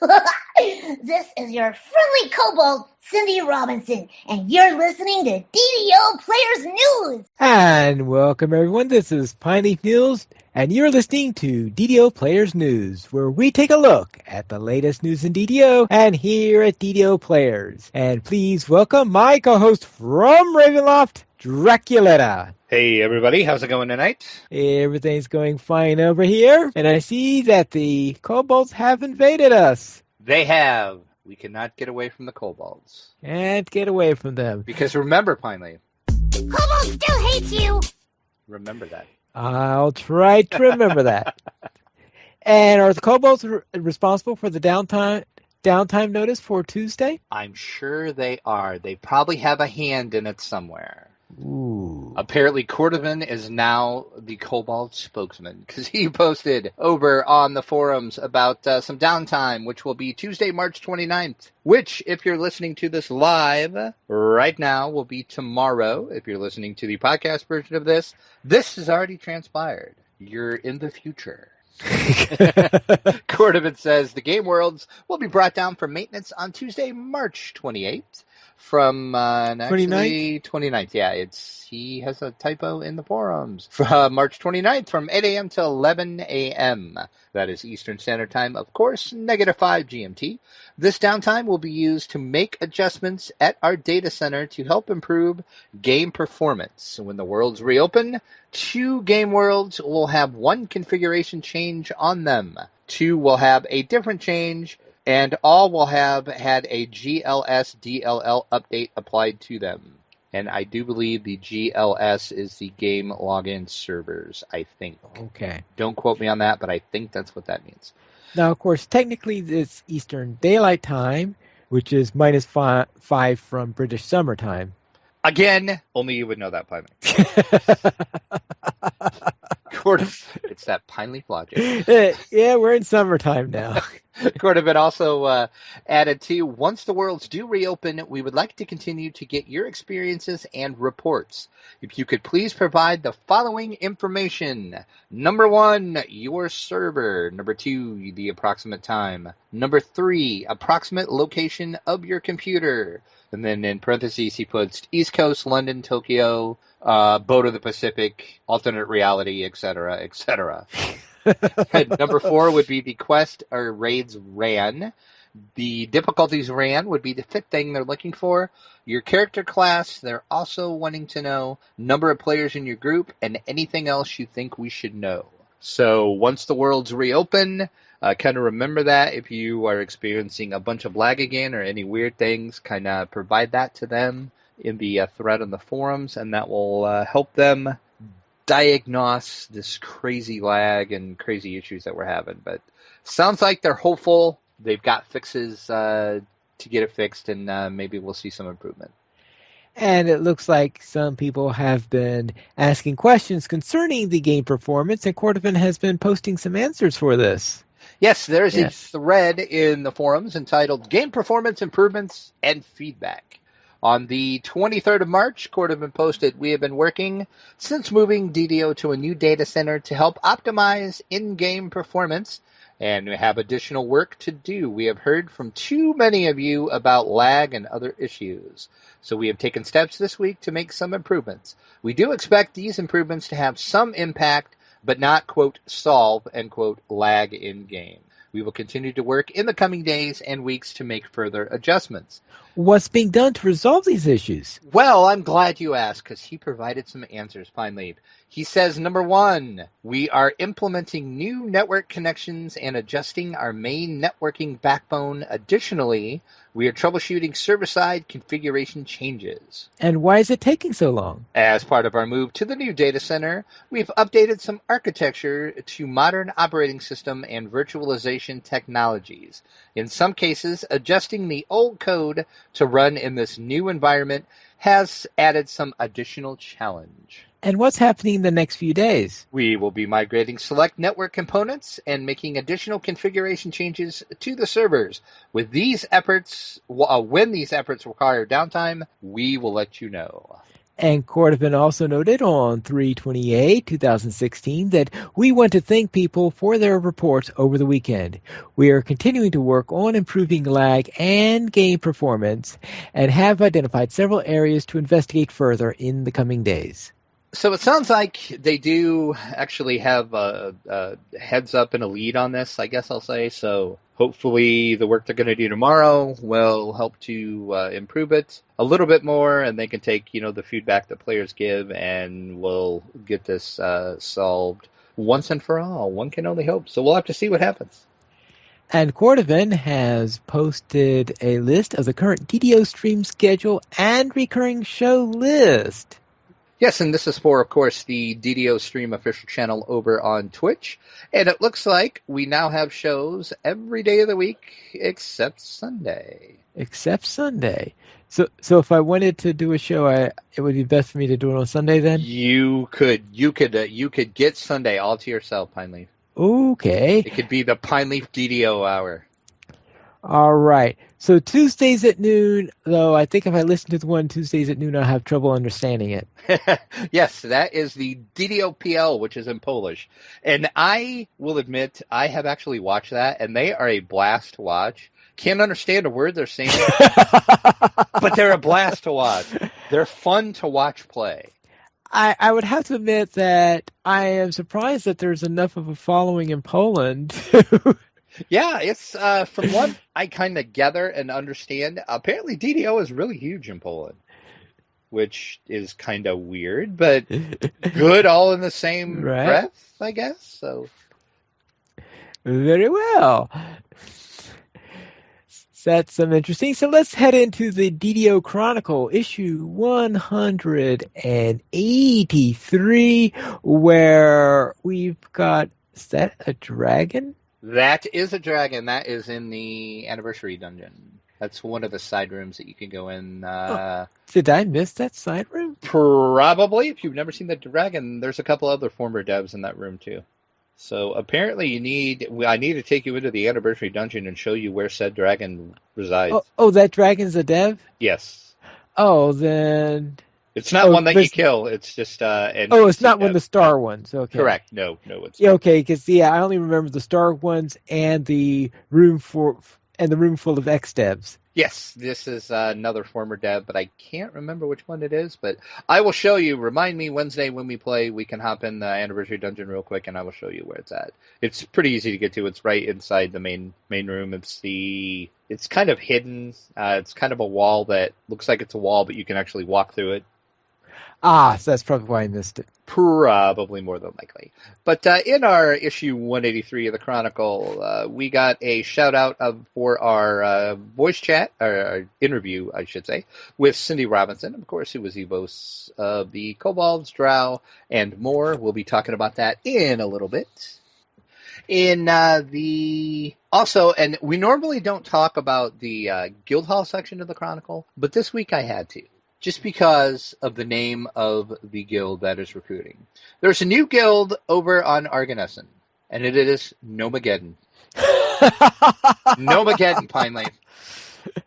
This is your friendly kobold, Cindy Robinson, and you're listening to DDO Players News. And welcome, everyone. This is Pineleaf News, and you're listening to DDO Players News, where we take a look at the latest news in DDO and here at DDO Players. And please welcome my co-host from Ravenloft, Draculetta. Hey everybody, how's it going tonight? Everything's going fine over here, and I see that the kobolds have invaded us. They have. We cannot get away from the kobolds. Can't get away from them. Because remember, Pineleaf. Kobold still hates you. Remember that. I'll try to remember that. And are the kobolds responsible for the downtime notice for Tuesday? I'm sure they are. They probably have a hand in it somewhere. Ooh. Apparently, Cordovan is now the kobold spokesman because he posted over on the forums about some downtime, which will be Tuesday, March 29th, which, if you're listening to this live right now, will be tomorrow. If you're listening to the podcast version of this has already transpired. You're in the future. Cordovan says the game worlds will be brought down for maintenance on Tuesday, March 28th. From 29th, yeah, he has a typo in the forums. From March 29th, from 8 a.m. to 11 a.m. That is Eastern Standard Time, of course, -5 GMT. This downtime will be used to make adjustments at our data center to help improve game performance. When the worlds reopen, 2 game worlds will have 1 configuration change on them. 2 will have a different change, and all will have had a GLS DLL update applied to them. And I do believe the GLS is the game login servers, I think. Okay. Don't quote me on that, but I think that's what that means. Now, of course, technically it's Eastern Daylight Time, which is -5 from British Summertime. Again, only you would know that, Pineleaf. It's that Pineleaf logic. Yeah, we're in summertime now. Cordovan also added to, once the worlds do reopen, we would like to continue to get your experiences and reports. If you could please provide the following information. Number 1, your server. Number 2, the approximate time. Number 3, approximate location of your computer. And then in parentheses, he puts East Coast, London, Tokyo, Boat of the Pacific, alternate reality, etc., etc. Number 4 would be the quest or raids ran. The difficulties ran would be the 5th thing they're looking for. Your character class, they're also wanting to know number of players in your group and anything else you think we should know. So once the worlds reopen, kind of remember that if you are experiencing a bunch of lag again or any weird things, kind of provide that to them in the thread on the forums, and that will help them diagnose this crazy lag and crazy issues that we're having. But sounds like they're hopeful. They've got fixes to get it fixed, and maybe we'll see some improvement. And it looks like some people have been asking questions concerning the game performance, and Cordovan has been posting some answers for this. Yes, there's a thread in the forums entitled Game Performance Improvements and Feedback. On the 23rd of March, Cordovan posted, we have been working since moving DDO to a new data center to help optimize in-game performance, and we have additional work to do. We have heard from too many of you about lag and other issues, so we have taken steps this week to make some improvements. We do expect these improvements to have some impact, but not, quote, solve, end quote, lag in-game. We will continue to work in the coming days and weeks to make further adjustments. What's being done to resolve these issues? Well, I'm glad you asked, because he provided some answers, Pineleaf. He says, number 1, we are implementing new network connections and adjusting our main networking backbone. Additionally, we are troubleshooting server-side configuration changes. And why is it taking so long? As part of our move to the new data center, we've updated some architecture to modern operating system and virtualization technologies. In some cases, adjusting the old code to run in this new environment has added some additional challenge. And what's happening in the next few days? We will be migrating select network components and making additional configuration changes to the servers. With these efforts, when these efforts require downtime, we will let you know. And Cordovan also noted on 3/28/2016 that we want to thank people for their reports over the weekend. We are continuing to work on improving lag and game performance and have identified several areas to investigate further in the coming days. So it sounds like they do actually have a heads up and a lead on this, I guess I'll say. So hopefully the work they're going to do tomorrow will help to improve it a little bit more, and they can take, the feedback that players give, and we'll get this solved once and for all. One can only hope. So we'll have to see what happens. And Cordovan has posted a list of the current DDO stream schedule and recurring show list. Yes, and this is for, of course, the DDO Stream official channel over on Twitch. And it looks like we now have shows every day of the week except Sunday. Except Sunday. So if I wanted to do a show, it would be best for me to do it on Sunday then? You could get Sunday all to yourself, Pineleaf. Okay. It could be the Pineleaf DDO hour. All right. So Tuesdays at noon, though, I think if I listen to the one Tuesdays at noon, I'll have trouble understanding it. Yes, that is the DDO PL, which is in Polish. And I will admit, I have actually watched that, and they are a blast to watch. Can't understand a word they're saying, but they're a blast to watch. They're fun to watch play. I would have to admit that I am surprised that there's enough of a following in Poland. Yeah, it's from what I kind of gather and understand, apparently DDO is really huge in Poland, which is kind of weird, but good all in the same breath, I guess. So very well. That's some interesting. So let's head into the DDO Chronicle, issue 183, where we've got, is that a dragon? That is a dragon. That is in the anniversary dungeon. That's one of the side rooms that you can go in. Did I miss that side room? Probably. If you've never seen the dragon, there's a couple other former devs in that room too. So apparently I need to take you into the anniversary dungeon and show you where said dragon resides. Oh, that dragon's a dev? Yes. Oh, then... It's not one that you kill. It's just it's not one of the star ones. Okay. Correct. No, it's not. Okay, because I only remember the star ones and the room full of ex devs. Yes, this is another former dev, but I can't remember which one it is. But I will show you. Remind me Wednesday when we play. We can hop in the anniversary dungeon real quick, and I will show you where it's at. It's pretty easy to get to. It's right inside the main room. It's kind of hidden. It's kind of a wall that looks like it's a wall, but you can actually walk through it. So that's probably why I missed it. Probably more than likely. But in our issue 183 of the Chronicle, we got a shout-out for our voice chat, or our interview, I should say, with Cindy Robinson, of course, who was Evos of the Kobolds, Drow, and more. We'll be talking about that in a little bit. Also, and we normally don't talk about the Guildhall section of the Chronicle, but this week I had to. Just because of the name of the guild that is recruiting. There's a new guild over on Argonesson, and it is Gnomageddon. Gnomageddon, Pineleaf.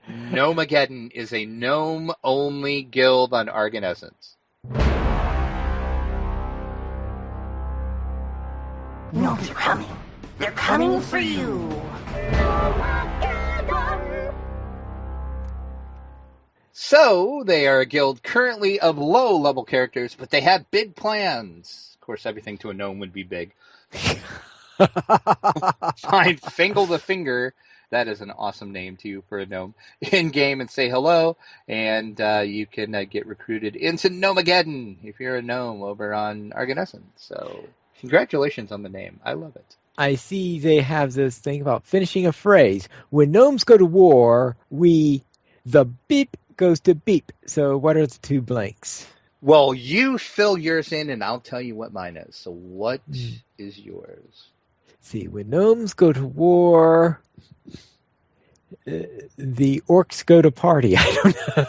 Gnomageddon is a gnome-only guild on Argonesson. Gnomes are coming. They're coming for you. So, they are a guild currently of low-level characters, but they have big plans. Of course, everything to a gnome would be big. Find Fingal the Finger, that is an awesome name to you for a gnome, in-game and say hello, and you can get recruited into Gnomageddon if you're a gnome over on Argonesson. So, congratulations on the name. I love it. I see they have this thing about finishing a phrase. When gnomes go to war, the beep goes to beep. So what are the two blanks? Well, you fill yours in, and I'll tell you what mine is. So what is yours? See, when gnomes go to war, the orcs go to party. I don't know.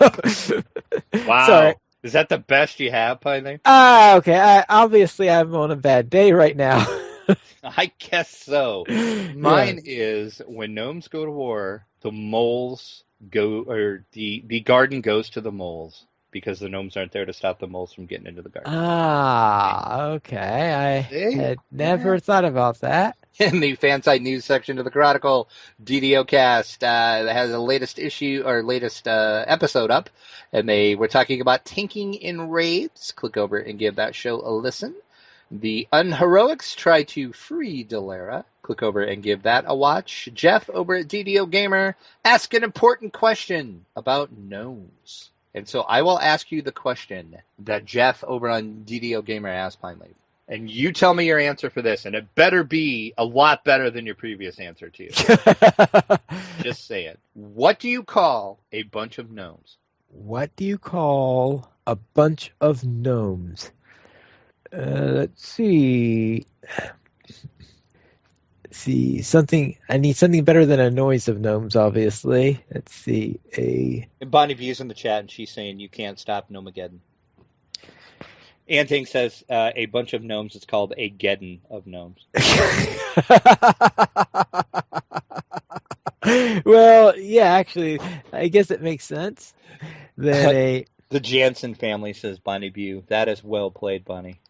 Wow. Sorry. Is that the best you have, Pineleaf? Okay. Obviously, I'm on a bad day right now. I guess so. Mine is when gnomes go to war, the moles go, or the garden goes to the moles, because the gnomes aren't there to stop the moles from getting into the garden. Ah, okay. I had never thought about that. In the fansite news section of the Chronicle, DDO Cast has a latest issue or latest episode up, and they were talking about tanking in raids. Click over and give that show a listen. The Unheroics try to free Dalera. Click over and give that a watch. Jeff over at DDO Gamer ask an important question about gnomes. And so I will ask you the question that Jeff over on DDO Gamer asked finally. And you tell me your answer for this, and it better be a lot better than your previous answer, too. Just say it. What do you call a bunch of gnomes? What do you call a bunch of gnomes? Let's see. Something. I need something better than a noise of gnomes, obviously. Let's see. And Bonnie V's in the chat, and she's saying you can't stop Gnomageddon. Anting says a bunch of gnomes is called a geddon of gnomes. Well, yeah, actually, I guess it makes sense. That The Jansen family says Bonnie View. That is well played, Bonnie.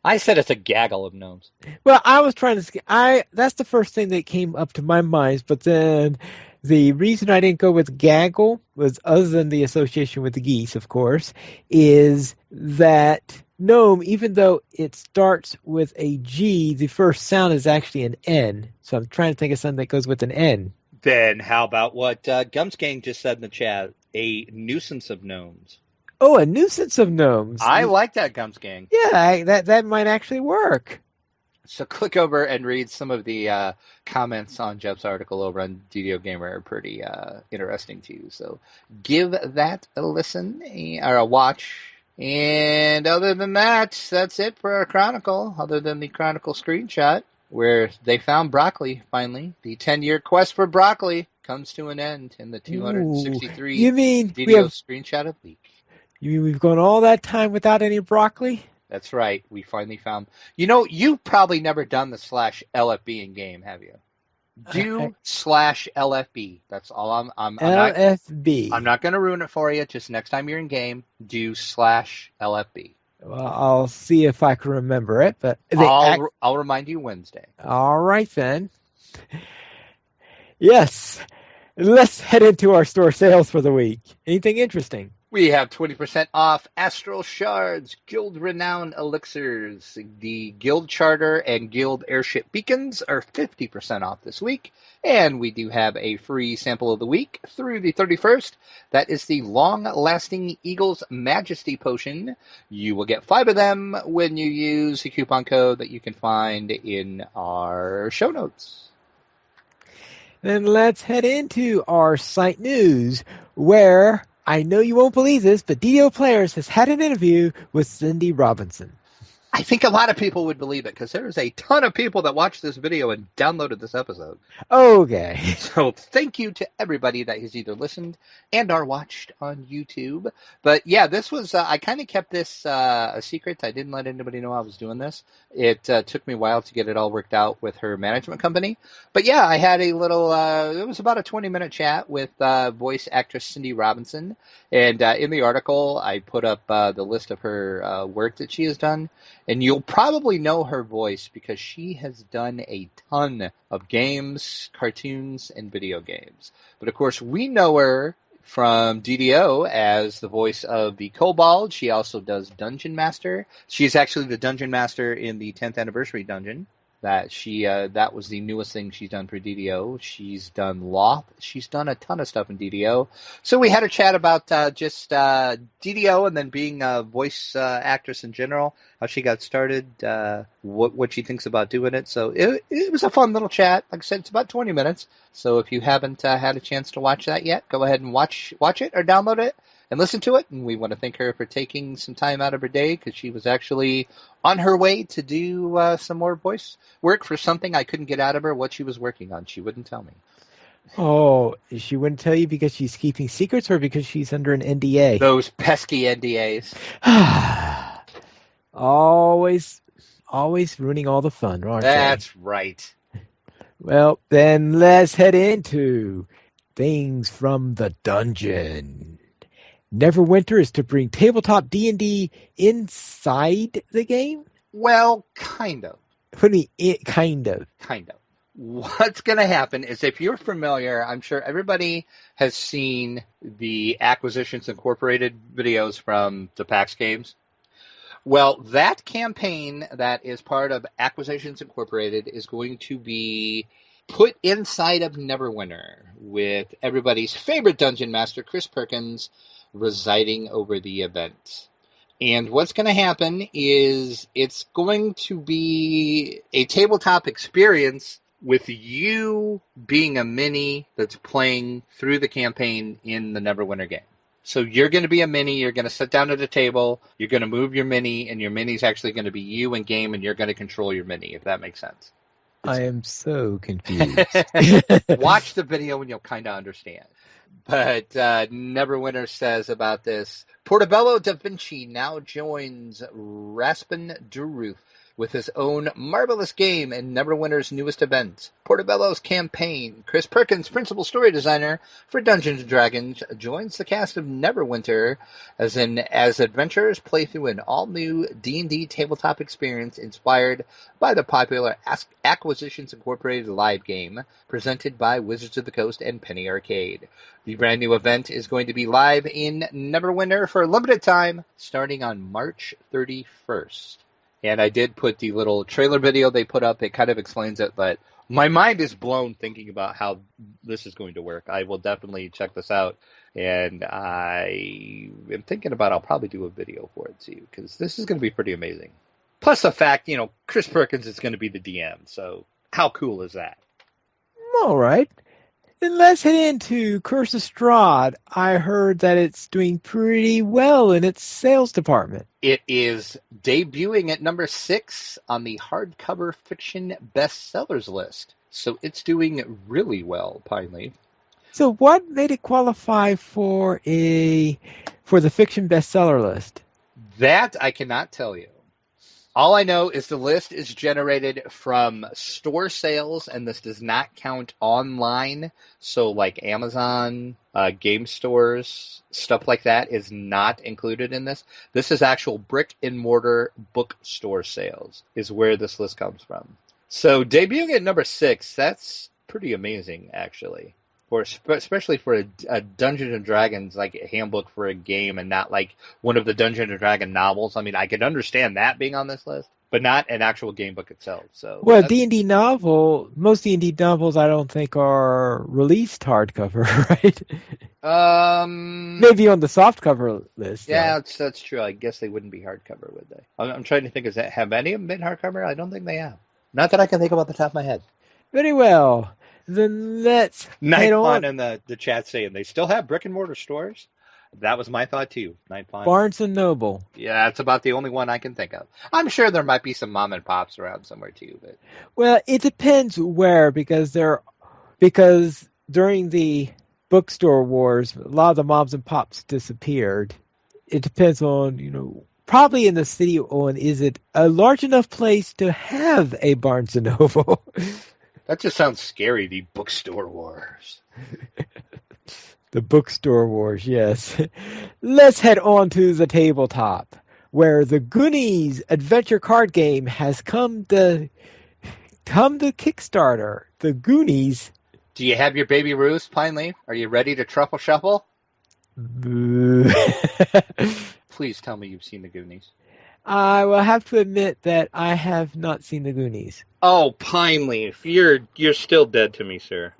I said it's a gaggle of gnomes. Well, I was trying to. That's the first thing that came up to my mind, but then the reason I didn't go with gaggle was, other than the association with the geese, of course, is that gnome, even though it starts with a G, the first sound is actually an N. So I'm trying to think of something that goes with an N. Then how about what Gumsgang just said in the chat? A nuisance of gnomes. Oh, a nuisance of gnomes. I like that, Gumsgang. Yeah, that might actually work. So click over and read some of the comments on Jeff's article over on DDO Gamer. Are pretty interesting too. So give that a listen or a watch. And other than that, that's it for our Chronicle, other than the Chronicle screenshot, where they found broccoli, finally. The 10-year quest for broccoli comes to an end in the 263 DDO screenshot of the week. You mean we've gone all that time without any broccoli? That's right. We finally found... you've probably never done the /LFB in game, have you? Do /LFB. That's all I'm LFB. I'm not going to ruin it for you. Just next time you're in game, do /LFB. Well, I'll see if I can remember it, but I'll remind you Wednesday. All right then. Yes. Let's head into our store sales for the week. Anything interesting? We have 20% off Astral Shards, Guild Renown Elixirs. The Guild Charter and Guild Airship Beacons are 50% off this week. And we do have a free sample of the week through the 31st. That is the Long-Lasting Eagle's Majesty Potion. You will get 5 of them when you use the coupon code that you can find in our show notes. Then let's head into our site news, where... I know you won't believe this, but DDO Players has had an interview with Cindy Robinson. I think a lot of people would believe it, because there's a ton of people that watched this video and downloaded this episode. Okay. So thank you to everybody that has either listened and or watched on YouTube. But yeah, this was, I kind of kept this a secret. I didn't let anybody know I was doing this. It took me a while to get it all worked out with her management company. But yeah, I had a little, it was about a 20-minute chat with voice actress Cindy Robinson. And in the article, I put up the list of her work that she has done. And you'll probably know her voice because she has done a ton of games, cartoons, and video games. But of course, we know her from DDO as the voice of the Kobold. She also does Dungeon Master. She's actually the Dungeon Master in the 10th Anniversary Dungeon. That was the newest thing she's done for DDO. She's done Loth. She's done a ton of stuff in DDO. So we had a chat about just DDO and then being a voice actress in general, how she got started, what she thinks about doing it. So it was a fun little chat. Like I said, it's about 20 minutes. So if you haven't had a chance to watch that yet, go ahead and watch it or download it and listen to it. And we want to thank her for taking some time out of her day, because she was actually on her way to do some more voice work for something I couldn't get out of her what she was working on. She wouldn't tell me. Oh, she wouldn't tell you because she's keeping secrets, or because she's under an NDA? Those pesky NDAs. Always ruining all the fun, aren't they? That's right. Well, then let's head into things from the dungeon. Neverwinter is to bring tabletop D&D inside the game? Well, kind of. What do you mean, kind of? Kind of. What's going to happen is, if you're familiar, I'm sure everybody has seen the Acquisitions Incorporated videos from the PAX games. Well, that campaign that is part of Acquisitions Incorporated is going to be put inside of Neverwinter, with everybody's favorite dungeon master, Chris Perkins, residing over the event. And what's going to happen is it's going to be a tabletop experience with you being a mini that's playing through the campaign in the Neverwinter game. So you're going to be a mini, you're going to sit down at a table, you're going to move your mini, and your mini's actually going to be you in game, and you're going to control your mini, if that makes sense. I am so confused. Watch the video and you'll kind of understand. But Neverwinter says about this, Portobello da Vinci now joins Raspin Duruth with his own marvelous game in Neverwinter's newest event, Portobello's Campaign. Chris Perkins, principal story designer for Dungeons & Dragons, joins the cast of Neverwinter as adventurers play through an all-new D&D tabletop experience inspired by the popular Acquisitions Incorporated live game presented by Wizards of the Coast and Penny Arcade. The brand new event is going to be live in Neverwinter for a limited time, starting on March 31st. And I did put the little trailer video they put up. It kind of explains it, but my mind is blown thinking about how this is going to work. I will definitely check this out, and I am thinking about I'll probably do a video for it too, because this is going to be pretty amazing. Plus the fact, Chris Perkins is going to be the DM, so how cool is that? All right. Then let's head into Curse of Strahd. I heard that it's doing pretty well in its sales department. It is debuting at number 6 on the hardcover fiction bestsellers list. So it's doing really well, Pineley. So what made it qualify for the fiction bestseller list? That I cannot tell you. All I know is the list is generated from store sales, and this does not count online. So like Amazon, game stores, stuff like that is not included in this. This is actual brick and mortar bookstore sales is where this list comes from. So debuting at number 6, that's pretty amazing, actually. Especially for a Dungeons & Dragons like handbook for a game, and not like one of the Dungeons & Dragons novels. I mean, I could understand that being on this list, but not an actual game book itself. So, well, D&D novel, most D&D novels I don't think are released hardcover, right? Maybe on the softcover list. Yeah, that's true. I guess they wouldn't be hardcover, would they? I'm trying to think, have any of them been hardcover? I don't think they have. Not that I can think of off the top of my head. Very well. Then let's head on. in the chat saying they still have brick and mortar stores. That was my thought too. Barnes and Noble. Yeah, that's about the only one I can think of. I'm sure there might be some mom and pops around somewhere too. But well, it depends where, because during the bookstore wars, a lot of the moms and pops disappeared. It depends on probably in the city on, is it a large enough place to have a Barnes and Noble? That just sounds scary, the bookstore wars. The bookstore wars, yes. Let's head on to the tabletop, where the Goonies adventure card game has come to Kickstarter. The Goonies. Do you have your baby Ruth, Pineley? Are you ready to truffle shuffle? Please tell me you've seen the Goonies. I will have to admit that I have not seen the Goonies. Oh, Pineley, you're still dead to me, sir.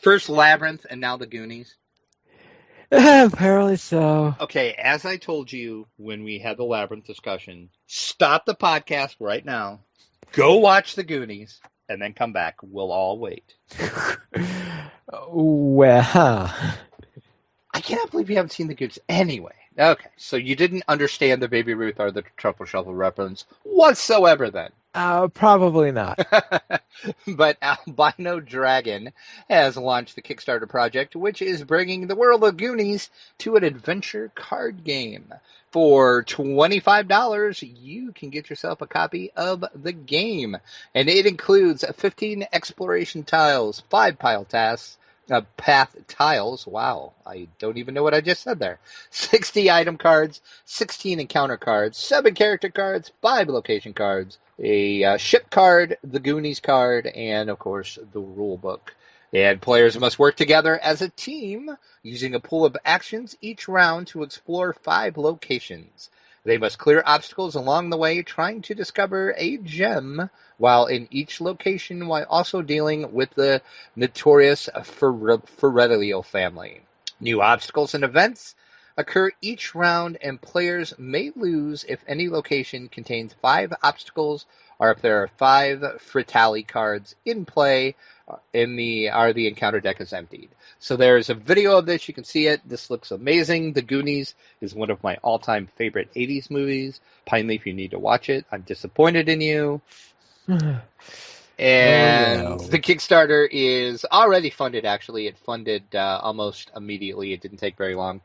First Labyrinth and now the Goonies. Apparently so. Okay, as I told you when we had the Labyrinth discussion, stop the podcast right now, go watch the Goonies, and then come back. We'll all wait. Well, I cannot believe you haven't seen the Goonies. Anyway. Okay, so you didn't understand the Baby Ruth or the Truffle Shuffle reference whatsoever then? Probably not. But Albino Dragon has launched the Kickstarter project, which is bringing the world of Goonies to an adventure card game. For $25, you can get yourself a copy of the game. And it includes 15 exploration tiles, 5 pile tasks, Path tiles. Wow, I don't even know what I just said there. 60 item cards, 16 encounter cards, 7 character cards, 5 location cards, a ship card, the Goonies card, and of course the rule book. And players must work together as a team using a pool of actions each round to explore 5 locations. They must clear obstacles along the way, trying to discover a gem while in each location, while also dealing with the notorious Ferrerilio family. New obstacles and events occur each round, and players may lose if any location contains 5 obstacles or if there are 5 Fritali cards in play the encounter deck is emptied. So there's a video of this. You can see it. This looks amazing. The Goonies is one of my all-time favorite 80s movies. Pineleaf, you need to watch it. I'm disappointed in you. And the Kickstarter is already funded, actually. It funded almost immediately. It didn't take very long.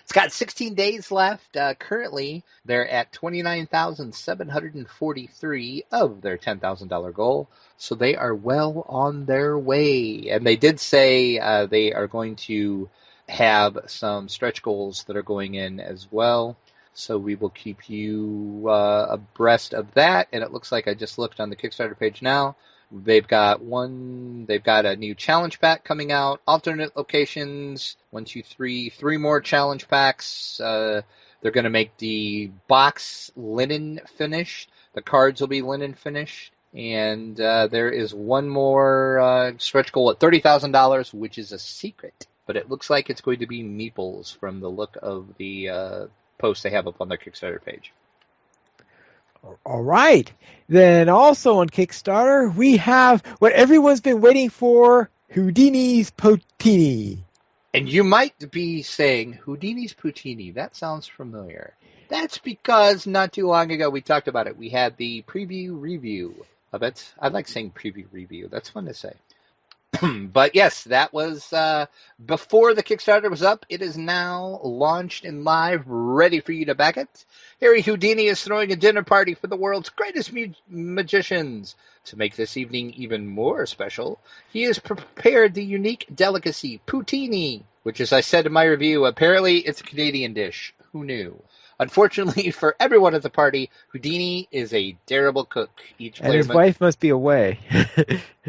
It's got 16 days left. Currently, they're at 29,743 of their $10,000 goal. So they are well on their way. And they did say they are going to have some stretch goals that are going in as well. So we will keep you abreast of that. And it looks like I just looked on the Kickstarter page now. They've got a new challenge pack coming out, alternate locations, 1, 2, 3 more challenge packs. They're going to make the box linen finish. The cards will be linen finished. And there is one more stretch goal at $30,000, which is a secret. But it looks like it's going to be meeples from the look of the post they have up on their Kickstarter page. All right. Then also on Kickstarter, we have what everyone's been waiting for, Houdinis Poutine E. And you might be saying, Houdinis Poutine E, that sounds familiar. That's because not too long ago we talked about it. We had the preview review of it. I like saying preview review. That's fun to say. But yes, that was before the Kickstarter was up. It is now launched and live, ready for you to back it. Harry Houdini is throwing a dinner party for the world's greatest magicians. To make this evening even more special, he has prepared the unique delicacy, Poutine E, which, as I said in my review, apparently it's a Canadian dish. Who knew? Unfortunately for everyone at the party, Houdini is a terrible cook. And his wife must be away.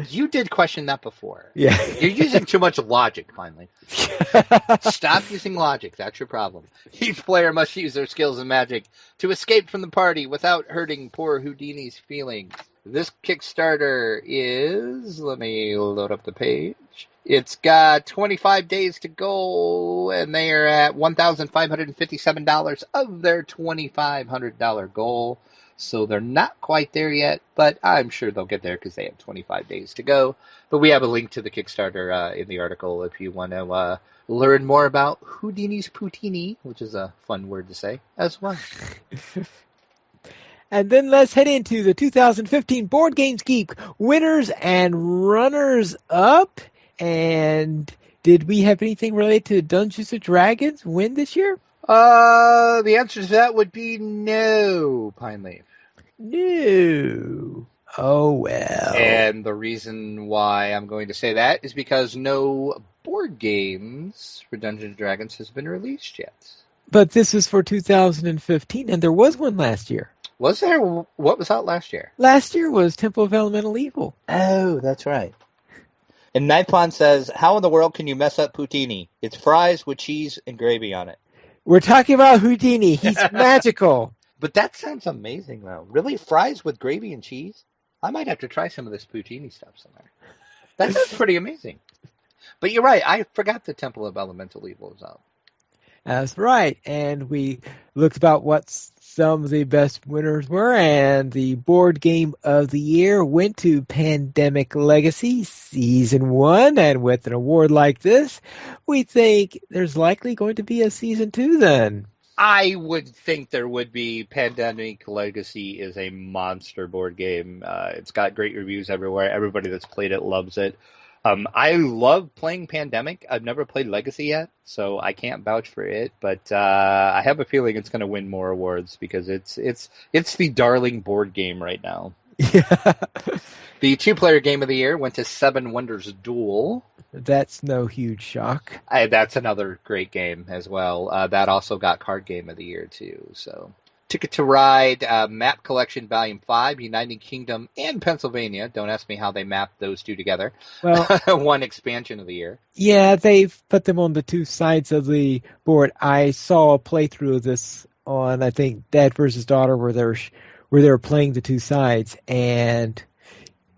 You did question that before. Yeah. You're using too much logic, finally. Stop using logic. That's your problem. Each player must use their skills and magic to escape from the party without hurting poor Houdini's feelings. This Kickstarter is... Let me load up the page. It's got 25 days to go, and they are at $1,557 of their $2,500 goal. So they're not quite there yet, but I'm sure they'll get there because they have 25 days to go. But we have a link to the Kickstarter in the article if you want to learn more about Houdinis Poutine E, which is a fun word to say as well. And then let's head into the 2015 Board Games Geek winners and runners up. And did we have anything related to Dungeons & Dragons win this year? The answer to that would be no, Pineleaf. No. Oh, well. And the reason why I'm going to say that is because no board games for Dungeons & Dragons has been released yet. But this is for 2015, and there was one last year. Was there? What was out last year? Last year was Temple of Elemental Evil. Oh, that's right. And Nipon says, how in the world can you mess up poutine? It's fries with cheese and gravy on it. We're talking about Houdini. He's magical. But that sounds amazing, though. Really? Fries with gravy and cheese? I might have to try some of this poutine stuff somewhere. That sounds pretty amazing. But you're right. I forgot the Temple of Elemental Evil was out. That's right. And we looked about what some of the best winners were, and the board game of the year went to Pandemic Legacy Season 1. And with an award like this, we think there's likely going to be a Season 2 then. I would think there would be. Pandemic Legacy is a monster board game. It's got great reviews everywhere. Everybody that's played it loves it. I love playing Pandemic. I've never played Legacy yet, so I can't vouch for it. But I have a feeling it's going to win more awards because it's the darling board game right now Yeah. The two-player game of the year went to Seven Wonders Duel. That's no huge shock. That's another great game as well. That also got Card Game of the Year, too. So, Ticket to Ride, Map Collection Volume 5, United Kingdom and Pennsylvania. Don't ask me how they mapped those two together. Well, one expansion of the year. Yeah, they've put them on the two sides of the board. I saw a playthrough of this on, I think, Dad versus Daughter, where they were playing the two sides, and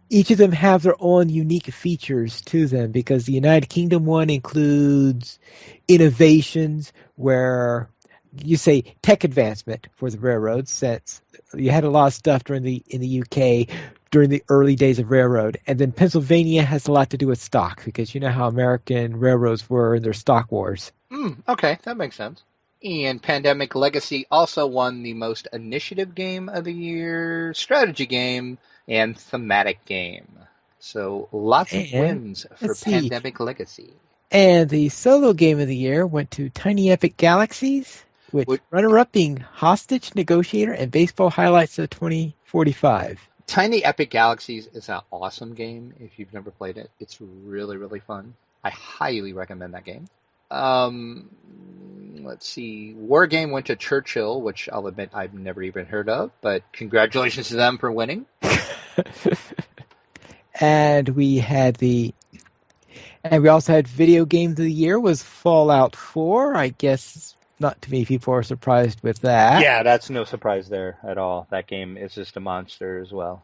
each of them have their own unique features to them, because the United Kingdom one includes innovations where you say tech advancement for the railroads, since you had a lot of stuff in the UK during the early days of railroad. And then Pennsylvania has a lot to do with stock, because you know how American railroads were in their stock wars. Okay, that makes sense. And Pandemic Legacy also won the most initiative game of the year, strategy game, and thematic game. So lots of wins for Pandemic Legacy. And the solo game of the year went to Tiny Epic Galaxies, with runner-up being Hostage Negotiator and Baseball Highlights of 2045. Tiny Epic Galaxies is an awesome game if you've never played it. It's really, really fun. I highly recommend that game. Let's see. War Game went to Churchill, which I'll admit I've never even heard of, but congratulations to them for winning. And we also had Video Game of the Year was Fallout 4. I guess not too many people are surprised with that. Yeah, that's no surprise there at all. That game is just a monster as well.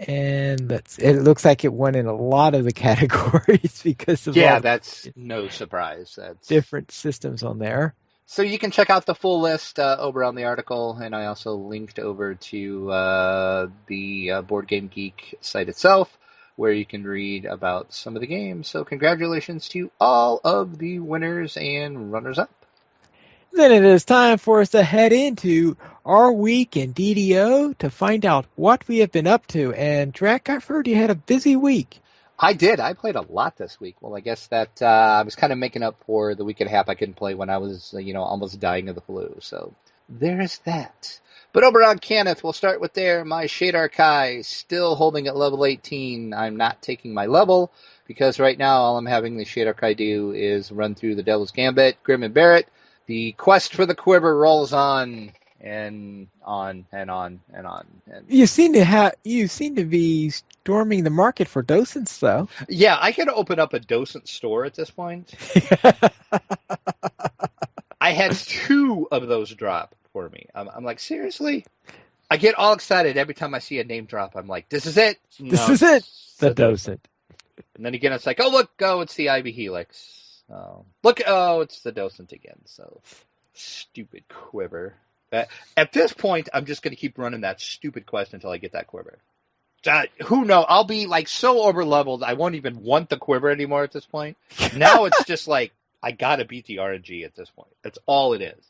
And it looks like it won in a lot of the categories because of that's no surprise. That's different systems on there. So you can check out the full list over on the article, and I also linked over to the Board Game Geek site itself, where you can read about some of the games. So congratulations to all of the winners and runners-up. Then it is time for us to head into our week in DDO to find out what we have been up to. And Drac, I've heard you had a busy week. I did. I played a lot this week. Well, I guess that I was kind of making up for the week and a half I couldn't play when I was, almost dying of the flu. So there's that. But over on Kenneth, we'll start with my Shadar Kai, still holding at level 18. I'm not taking my level, because right now all I'm having the Shadar Kai do is run through the Devil's Gambit, Grim and Barrett. The quest for the quiver rolls on and on and on and on. And you seem to be storming the market for docents, though. Yeah, I could open up a docent store at this point. I had 2 of those drop for me. I'm like, seriously? I get all excited every time I see a name drop. I'm like, this is it. This is it. The docent. And then again, it's like, oh, look, it's the Ivy Helix. Oh, look! Oh, it's the docent again. So stupid quiver. At this point, I'm just going to keep running that stupid quest until I get that quiver. Who knows? I'll be like so over leveled, I won't even want the quiver anymore at this point. Now it's just like I got to beat the RNG at this point. That's all it is.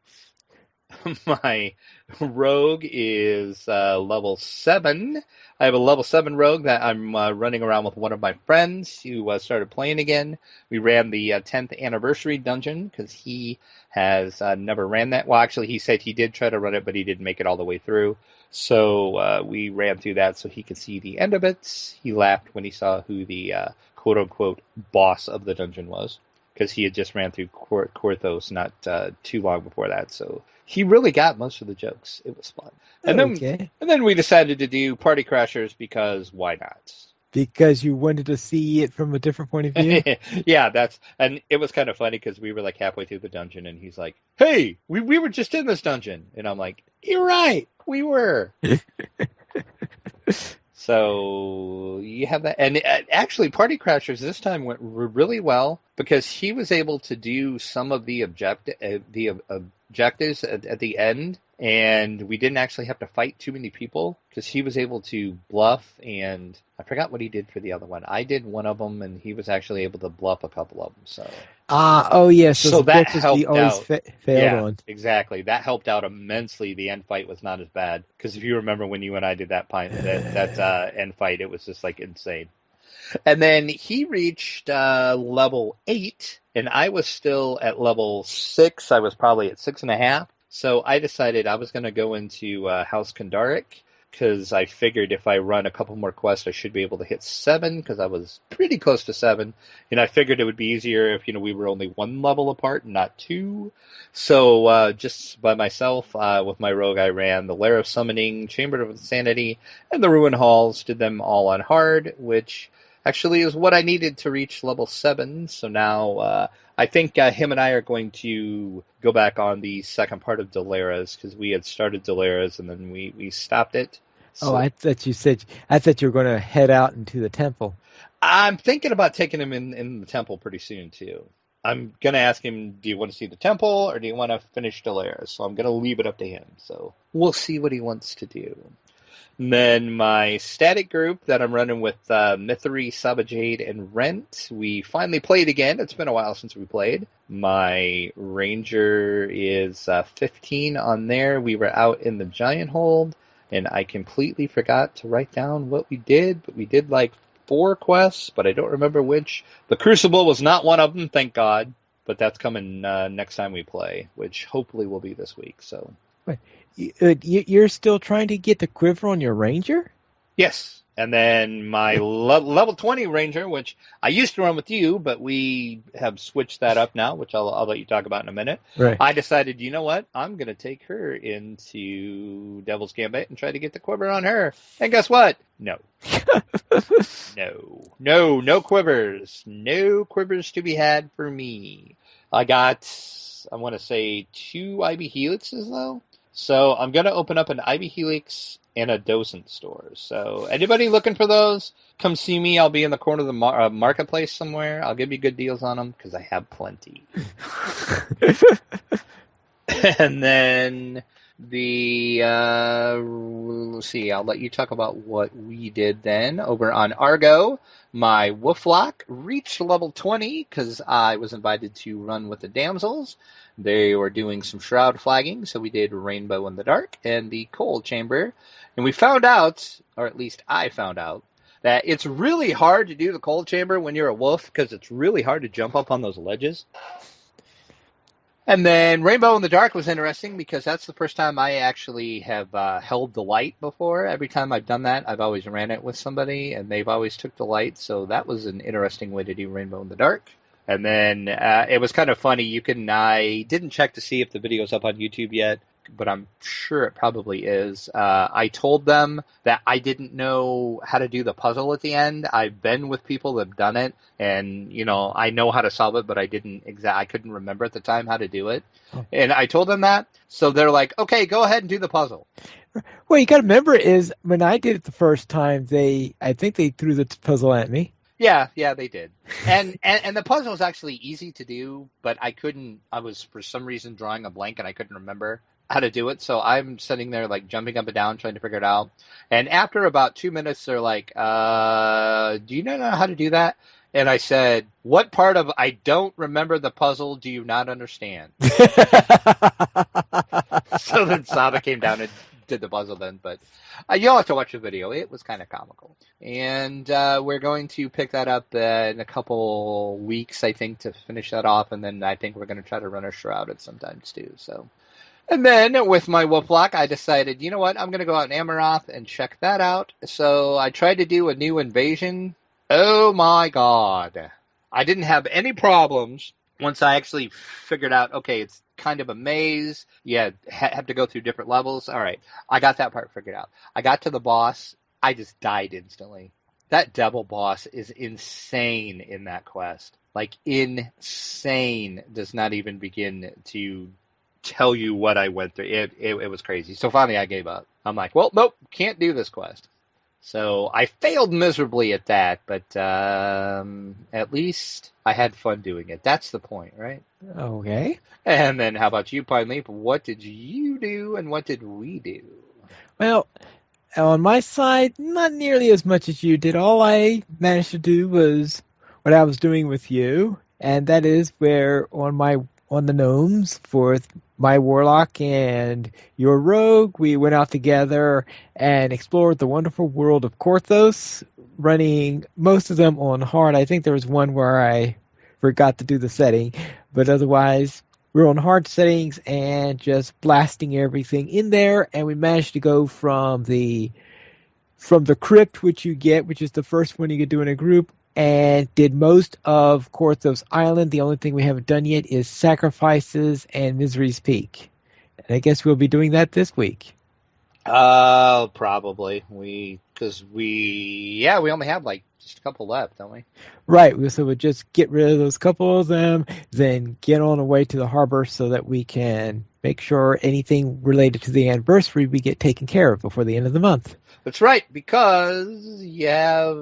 My rogue is level 7. I have a level 7 rogue that I'm running around with one of my friends who started playing again. We ran the 10th anniversary dungeon because he has never ran that. Well, actually, he said he did try to run it, but he didn't make it all the way through. So we ran through that so he could see the end of it. He laughed when he saw who the quote-unquote boss of the dungeon was, because he had just ran through Korthos not too long before that. So he really got most of the jokes. It was fun. And then we decided to do Party Crashers because why not? Because you wanted to see it from a different point of view? Yeah, and it was kind of funny because we were like halfway through the dungeon and he's like, hey, we were just in this dungeon. And I'm like, you're right, we were. So you have that. And actually, Party Crashers this time went really well because he was able to do some of the objectives at the end, and we didn't actually have to fight too many people because he was able to bluff, and I forgot what he did for the other one. I did one of them, and he was actually able to bluff a couple of them. So yes. So that helped out. Failed on. Exactly. That helped out immensely. The end fight was not as bad because if you remember when you and I did that end fight, it was just like insane. And then he reached level 8, and I was still at level 6. I was probably at 6.5. So I decided I was going to go into House Kandaric because I figured if I run a couple more quests, I should be able to hit 7, because I was pretty close to 7. And I figured it would be easier if, we were only 1 level apart and not 2. So just by myself, with my rogue, I ran the Lair of Summoning, Chamber of Insanity, and the Ruin Halls, did them all on hard, which actually is what I needed to reach level 7. So now I think him and I are going to go back on the second part of Delaras, because we had started Delaras and then we stopped it. So I thought you were going to head out into the temple. I'm thinking about taking him in the temple pretty soon, too. I'm going to ask him, do you want to see the temple or do you want to finish Delaras? So I'm going to leave it up to him. So we'll see what he wants to do. And then my static group that I'm running with Mythery, Sabajade, and Rent, we finally played again. It's been a while since we played. My ranger is 15 on there. We were out in the giant hold, and I completely forgot to write down what we did, but we did like 4 quests, but I don't remember which. The Crucible was not one of them, thank God, but that's coming next time we play, which hopefully will be this week. So. Wait. You're still trying to get the quiver on your ranger? Yes. And then my level 20 ranger, which I used to run with you, but we have switched that up now, which I'll let you talk about in a minute. Right. I decided, you know what? I'm going to take her into Devil's Gambit and try to get the quiver on her. And guess what? No. No quivers. No quivers to be had for me. I got, I want to say, 2 IB Helixes, though. So I'm going to open up an IB Helix and a Docent store. So anybody looking for those, come see me. I'll be in the corner of the marketplace somewhere. I'll give you good deals on them because I have plenty. And then let's see, I'll let you talk about what we did then. Over on Argo, my Wolflock reached level 20 because I was invited to run with the damsels. They were doing some shroud flagging, so we did Rainbow in the Dark and the Cold Chamber. And we found out, or at least I found out, that it's really hard to do the Cold Chamber when you're a wolf because it's really hard to jump up on those ledges. And then Rainbow in the Dark was interesting because that's the first time I actually have held the light before. Every time I've done that, I've always ran it with somebody, and they've always took the light. So that was an interesting way to do Rainbow in the Dark. And then it was kind of funny. I didn't check to see if the video's up on YouTube yet, but I'm sure it probably is. I told them that I didn't know how to do the puzzle at the end. I've been with people that have done it, and I know how to solve it, but I couldn't remember at the time how to do it. Oh. And I told them that, so they're like, "Okay, go ahead and do the puzzle." Well, you got to remember is when I did it the first time, I think they threw the puzzle at me. Yeah, they did. And the puzzle was actually easy to do, but I was for some reason drawing a blank and I couldn't remember how to do it. So I'm sitting there like jumping up and down trying to figure it out. And after about 2 minutes, they're like, do you know how to do that? And I said, what part of I don't remember the puzzle do you not understand? So then Saba came down and did the puzzle then, but you'll have to watch the video. It was kind of comical. And we're going to pick that up in a couple weeks, I think, to finish that off, and then I think we're going to try to run a Shrouded sometimes too. So, and then with my Wolflock, I decided, you know what, I'm going to go out in Amaroth and check that out. So I tried to do a new invasion. Oh my god. I didn't have any problems once I actually figured out, okay, it's kind of a maze. You have to go through different levels. All right, I got that part figured out. I got to the boss. I just died instantly. That devil boss is insane in that quest. Like, insane. Does not even begin to tell you what I went through. It was crazy. So finally I gave up. I'm like, well, nope, can't do this quest. So I failed miserably at that, but at least I had fun doing it. That's the point, right? Okay. And then how about you, Pine Leap? What did you do and what did we do? Well, on my side, not nearly as much as you did. All I managed to do was what I was doing with you, and that is where on the gnomes for my warlock and your rogue, we went out together and explored the wonderful world of Korthos, running most of them on hard. I think there was one where I forgot to do the setting, but otherwise we were on hard settings and just blasting everything in there, and we managed to go from the from the crypt, which is the first one you could do in a group, and did most of Korthos Island. The only thing we haven't done yet is Sacrifices and Misery's Peak. And I guess we'll be doing that this week. Probably. We only have like just a couple left, don't we? Right. So we'll just get rid of those couple of them, then get on our way to the harbor so that we can make sure anything related to the anniversary we get taken care of before the end of the month. That's right, because you have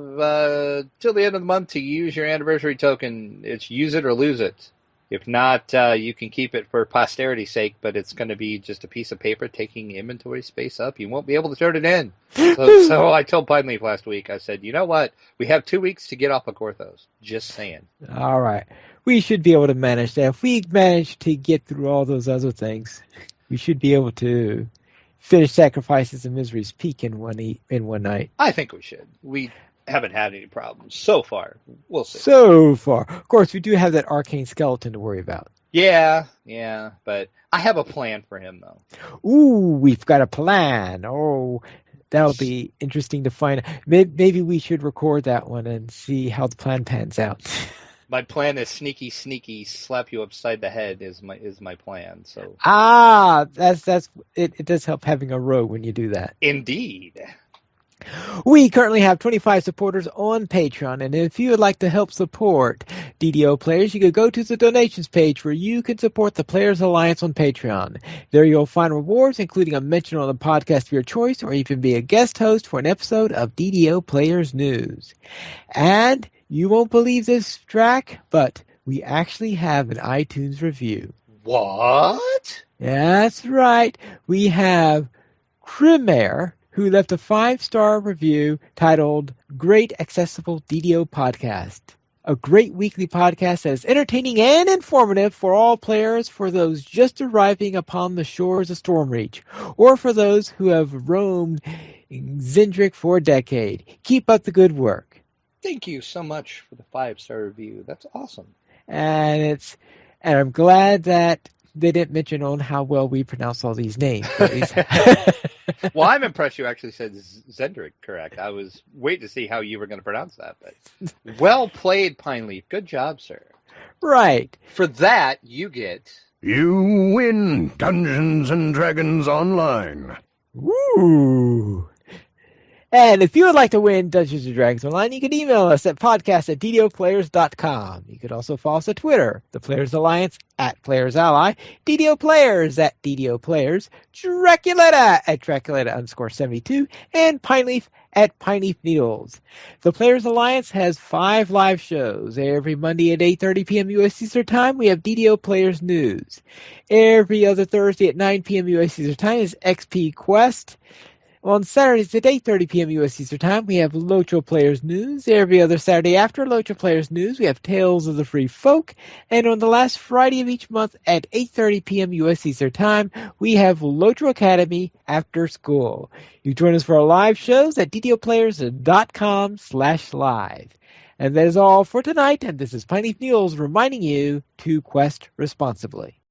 till the end of the month to use your anniversary token. It's use it or lose it. If not, you can keep it for posterity's sake, but it's going to be just a piece of paper taking inventory space up. You won't be able to turn it in. So I told Pine Leaf last week, I said, you know what? We have 2 weeks to get off of Korthos. Just saying. All right. We should be able to manage that. If we manage to get through all those other things, we should be able to finish Sacrifices and Misery's Peak in one night. I think we should. We haven't had any problems so far. We'll see. So far. Of course, we do have that arcane skeleton to worry about. Yeah, but I have a plan for him, though. Ooh, we've got a plan. Oh, that'll be interesting to find. Maybe we should record that one and see how the plan pans out. My plan is sneaky, slap you upside the head is my plan. So that's it does help having a row when you do that. Indeed. We currently have 25 supporters on Patreon, and if you would like to help support DDO Players, you could go to the donations page where you can support the Players Alliance on Patreon. There you'll find rewards, including a mention on the podcast of your choice, or even be a guest host for an episode of DDO Players News. And you won't believe this, Drac, but we actually have an iTunes review. What? That's right. We have Crimair, who left a 5-star review titled Great Accessible DDO Podcast. A great weekly podcast that is entertaining and informative for all players, for those just arriving upon the shores of Stormreach, or for those who have roamed Zendrick for a decade. Keep up the good work. Thank you so much for the 5-star review. That's awesome. And I'm glad that they didn't mention on how well we pronounce all these names. Well, I'm impressed you actually said Zendrick correct. I was waiting to see how you were going to pronounce that. But well played, Pine Leaf. Good job, sir. Right. For that, you get... You win Dungeons and Dragons Online. Woo! And if you would like to win Dungeons & Dragons Online, you can email us at podcast@ddoplayers.com. You could also follow us on Twitter, the Players Alliance @PlayersAlly, DDO Players @DDO Players, Draculeta @Draculeta_72, and Pineleaf @Pineleaf Needles. The Players Alliance has 5 live shows. Every Monday at 8:30 p.m. U.S. Eastern Time, we have DDO Players News. Every other Thursday at 9 p.m. U.S. Eastern Time is XP Quest. On Saturdays at 8:30 p.m. U.S. Eastern Time, we have Locho Players News. Every other Saturday after Locho Players News, we have Tales of the Free Folk. And on the last Friday of each month at 8:30 p.m. U.S. Eastern Time, we have Locho Academy After School. You join us for our live shows at ddoplayers.com/live. And that is all for tonight, and this is Piney Mules reminding you to quest responsibly.